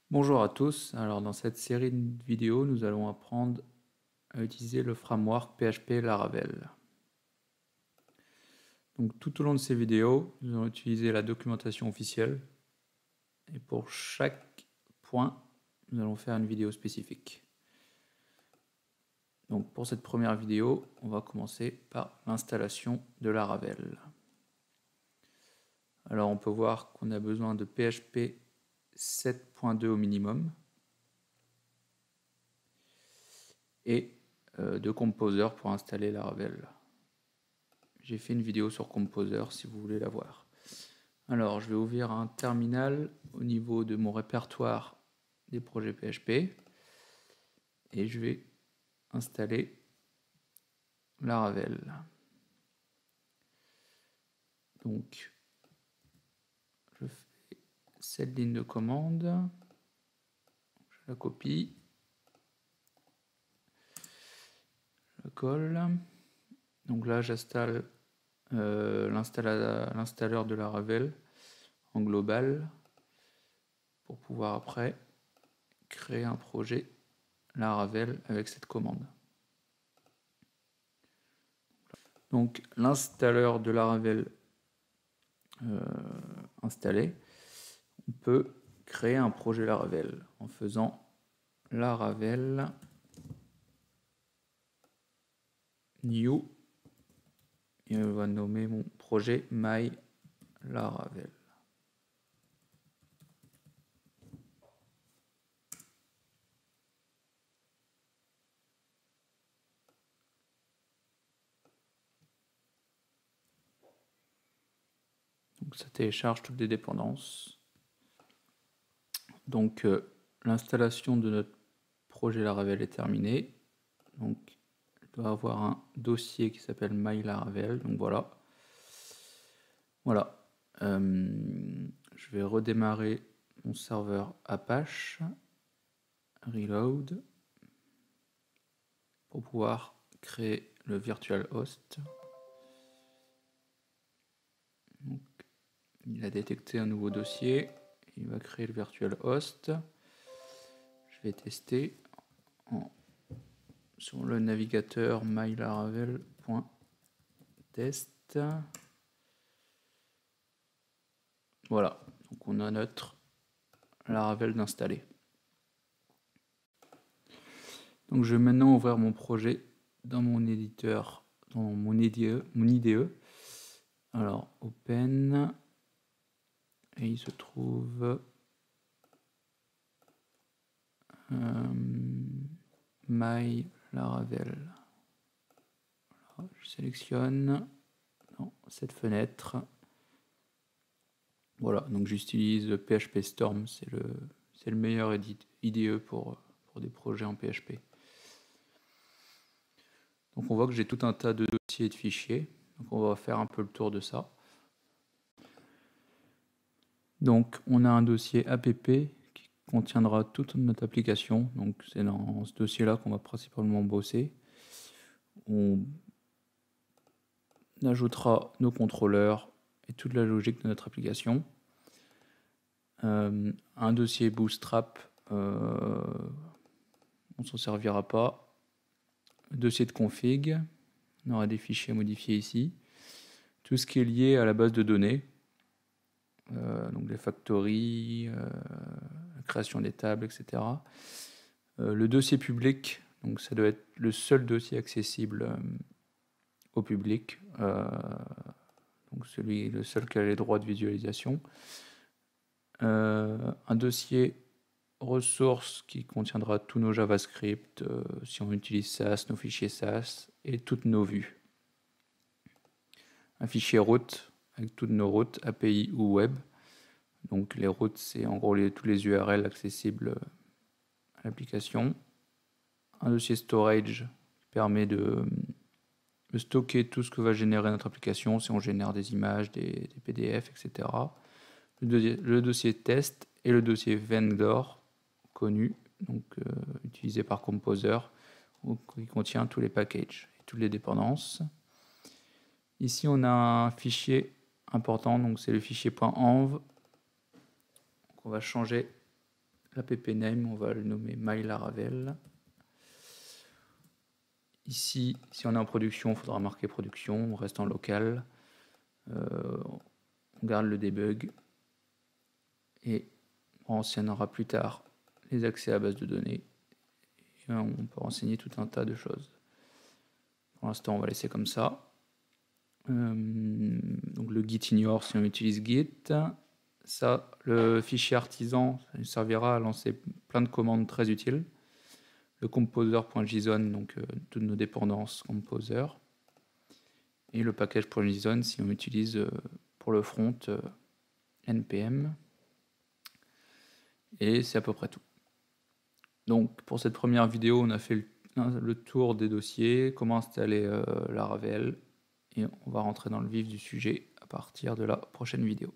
Bonjour à tous, alors dans cette série de vidéos, nous allons apprendre à utiliser le framework PHP Laravel. Donc tout au long de ces vidéos, nous allons utiliser la documentation officielle et pour chaque point, nous allons faire une vidéo spécifique. Donc pour cette première vidéo, on va commencer par l'installation de Laravel. Alors on peut voir qu'on a besoin de PHP 7.2 au minimum et de Composer pour installer Laravel. J'ai fait une vidéo sur Composer si vous voulez la voir. Alors, je vais ouvrir un terminal au niveau de mon répertoire des projets PHP et je vais installer Laravel. Donc, je fais cette ligne de commande, je la copie, je la colle. Donc là, j'installe l'installeur de Laravel en global pour pouvoir après créer un projet Laravel avec cette commande. Donc l'installeur de Laravel installé, on peut créer un projet Laravel en faisant Laravel new et on va nommer mon projet My Laravel. Donc ça télécharge toutes les dépendances. Donc l'installation de notre projet Laravel est terminée. Donc il doit avoir un dossier qui s'appelle My Laravel. Donc voilà. Voilà. Je vais redémarrer mon serveur Apache. Reload. Pour pouvoir créer le virtual host. Donc, il a détecté un nouveau dossier, il va créer le virtual host. Je vais tester sur le navigateur mylaravel.test. Voilà, donc on a notre Laravel d'installer. Donc je vais maintenant ouvrir mon projet dans mon éditeur, dans mon IDE. Alors open, et il se trouve My Laravel. Voilà, je sélectionne cette fenêtre. Voilà, donc j'utilise PHP Storm, c'est le meilleur IDE pour des projets en PHP. Donc on voit que j'ai tout un tas de dossiers et de fichiers. Donc on va faire un peu le tour de ça. Donc on a un dossier app qui contiendra toute notre application. Donc c'est dans ce dossier-là qu'on va principalement bosser. On ajoutera nos contrôleurs et toute la logique de notre application. Un dossier Bootstrap, on ne s'en servira pas. Dossier de config, on aura des fichiers à modifier ici. Tout ce qui est lié à la base de données, donc les factories, la création des tables, etc. Le dossier public, donc ça doit être le seul dossier accessible au public, donc le seul qui a les droits de visualisation. Un dossier ressources qui contiendra tous nos JavaScript, si on utilise SAS, nos fichiers SAS et toutes nos vues. Un fichier route avec toutes nos routes API ou web. Donc les routes, c'est en gros tous les URL accessibles à l'application. Un dossier storage qui permet de stocker tout ce que va générer notre application, si on génère des images, des PDF, etc. Le dossier test et le dossier vendor connu, donc utilisé par Composer, qui contient tous les packages et toutes les dépendances. Ici, on a un fichier important, donc c'est le fichier .env. On va changer l'app name, on va le nommer myLaravel. Ici, si on est en production, il faudra marquer production, on reste en local. On garde le debug et on renseignera plus tard les accès à base de données. Et on peut renseigner tout un tas de choses. Pour l'instant, on va laisser comme ça. Donc le git ignore si on utilise git. Ça, le fichier artisan, ça nous servira à lancer plein de commandes très utiles. Le composer.json, donc toutes nos dépendances composer. Et le package.json si on utilise pour le front npm. Et c'est à peu près tout. Donc pour cette première vidéo, on a fait le tour des dossiers, comment installer Laravel, et on va rentrer dans le vif du sujet à partir de la prochaine vidéo.